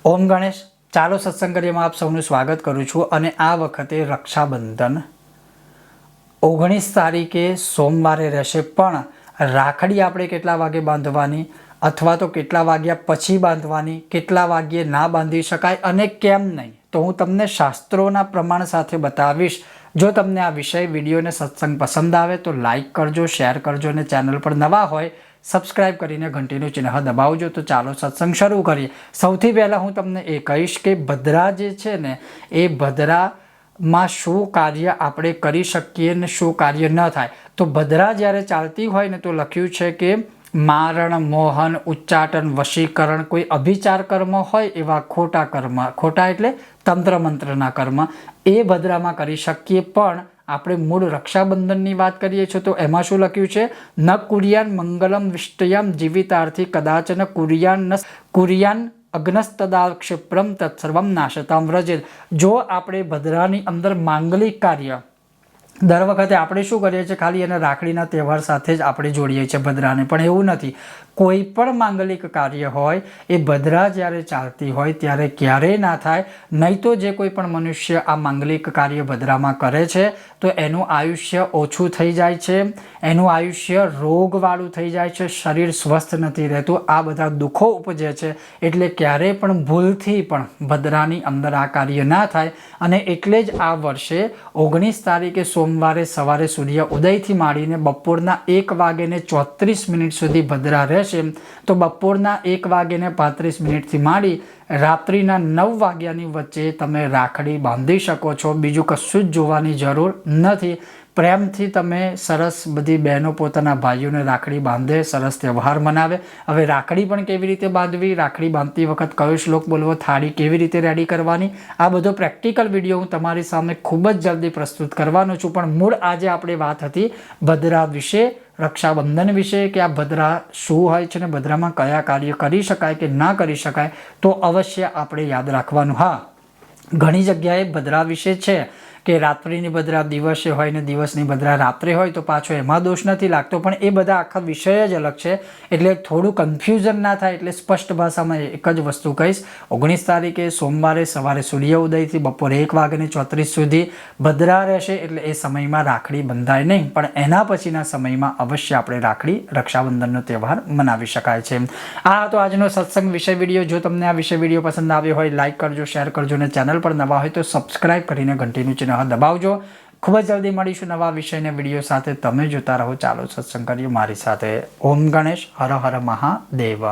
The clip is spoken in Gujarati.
ઓમ ગણેશ, ચાલો સત્સંગ કરીએમાં આપ સૌનું સ્વાગત કરું છું। અને આ વખતે રક્ષાબંધન 19 તારીખે સોમવારે રહેશે, પણ રાખડી આપણે કેટલા વાગે બાંધવાની અથવા તો કેટલા વાગ્યા પછી બાંધવાની, કેટલા વાગ્યે ના બાંધી શકાય અને કેમ નહીં, તો હું તમને શાસ્ત્રોના પ્રમાણ સાથે બતાવીશ। જો તમને આ વિષય વિડીયોને સત્સંગ પસંદ આવે તો લાઈક કરજો, શેર કરજો અને ચેનલ પર નવા હોય સબસ્ક્રાઇબ કરીને ઘંટીનું ચિહ્ન દબાવજો। તો ચાલો સત્સંગ શરૂ કરીએ। સૌથી પહેલાં હું તમને એ કહીશ કે ભદ્રા જે છે ને એ ભદ્રામાં શું કાર્ય આપણે કરી શકીએ ને શું કાર્ય ન થાય। તો ભદ્રા જ્યારે ચાલતી હોય ને તો લખ્યું છે કે મારણ, મોહન, ઉચ્ચાટન, વશીકરણ, કોઈ અભિચાર કર્મ હોય એવા ખોટા કર્મ, ખોટા એટલે તંત્ર મંત્રના કર્મ, એ ભદ્રામાં કરી શકીએ। પણ આપણે મૂળ રક્ષાબંધનની વાત કરીએ છીએ તો એમાં શું લખ્યું છે? ન કુર્યાન મંગલમ વિષ્ટયમ જીવિતાર્થી કદાચન કુર્યાન અગ્નસ્તદા ક્ષિપ્રમ તત્સર્વમ નાશતામ વ્રજેત। જો આપણે ભદ્રાની અંદર માંગલિક કાર્ય, દર વખતે આપણે શું કરીએ છીએ, ખાલી એને રાખડીના તહેવાર સાથે જ આપણે જોડીએ છીએ ભદ્રાને, પણ એવું નથી। કોઈ પણ માંગલિક કાર્ય હોય એ ભદ્રા જ્યારે ચાલતી હોય ત્યારે ક્યારેય ના થાય। નહીં તો જે કોઈ પણ મનુષ્ય આ માંગલિક કાર્ય ભદ્રામાં કરે છે તો એનું આયુષ્ય ઓછું થઈ જાય છે, એનું આયુષ્ય રોગવાળું થઈ જાય છે, શરીર સ્વસ્થ નથી રહેતું, આ બધા દુઃખો ઉપજે છે। એટલે ક્યારેય પણ ભૂલથી પણ ભદ્રાની અંદર આ કાર્ય ના થાય। અને એટલે જ આ વર્ષે 19 તારીખે સોમવારે સવારે સૂર્ય ઉદયથી માંડીને બપોરના 1:34 સુધી ભદ્રા રહેશે। તો બપોરના 1:35 માંડી રાત્રિના 9 વાગ્યાની વચ્ચે તમે રાખડી બાંધી શકો છો। બીજું કશું જ જોવાની જરૂર નથી। પ્રેમથી તમે સરસ બધી બહેનો પોતાના ભાઈઓને રાખડી બાંધે, સરસ તહેવાર મનાવે। હવે રાખડી પણ કેવી રીતે બાંધવી, રાખડી બાંધતી વખત કયો શ્લોક બોલવો, થાળી કેવી રીતે રેડી કરવાની, આ બધો પ્રેક્ટિકલ વિડીયો હું તમારી સામે ખૂબ જ જલ્દી પ્રસ્તુત કરવાનો છું। પણ મૂળ આજે આપણી વાત હતી ભદ્રા વિશે, રક્ષાબંધન વિશે, કે આ ભદ્રા શું હોય છે ને ભદ્રામાં કયા કાર્ય કરી શકાય કે ના કરી શકાય, તો અવશ્ય આપણે યાદ રાખવાનું। હા, ઘણી જગ્યાએ ભદ્રા વિશે છે કે રાત્રિની ભદ્રા દિવસે હોય ને દિવસની ભદ્રા રાત્રે હોય, તો પાછો એમાં દોષ નથી લાગતો, પણ એ બધા આખા વિષય જ અલગ છે। એટલે થોડું કન્ફ્યુઝન ના થાય એટલે સ્પષ્ટ ભાષામાં એક જ વસ્તુ કહીશ। 19 તારીખે સોમવારે સવારે સૂર્ય ઉદયથી બપોરે 1:34 સુધી ભદ્રા રહેશે, એટલે એ સમયમાં રાખડી બંધાય નહીં, પણ એના પછીના સમયમાં અવશ્ય આપણે રાખડી, રક્ષાબંધનનો તહેવાર મનાવી શકાય છે। આ હતો આજનો સત્સંગ વિષય વિડીયો। જો તમને આ વિષય વિડીયો પસંદ આવ્યો હોય લાઇક કરજો, શેર કરજો અને ચેનલ પર નવા હોય તો સબસ્ક્રાઇબ કરીને ઘંટીનું ચિહ્ન દબાવજો। ખૂબ જ જલ્દી મળીશું નવા વિષયના વિડીયો સાથે। તમે જોતા રહો ચાલો સત્સંગ કરીએ મારી સાથે। ઓમ ગણેશ, હર હર મહાદેવ।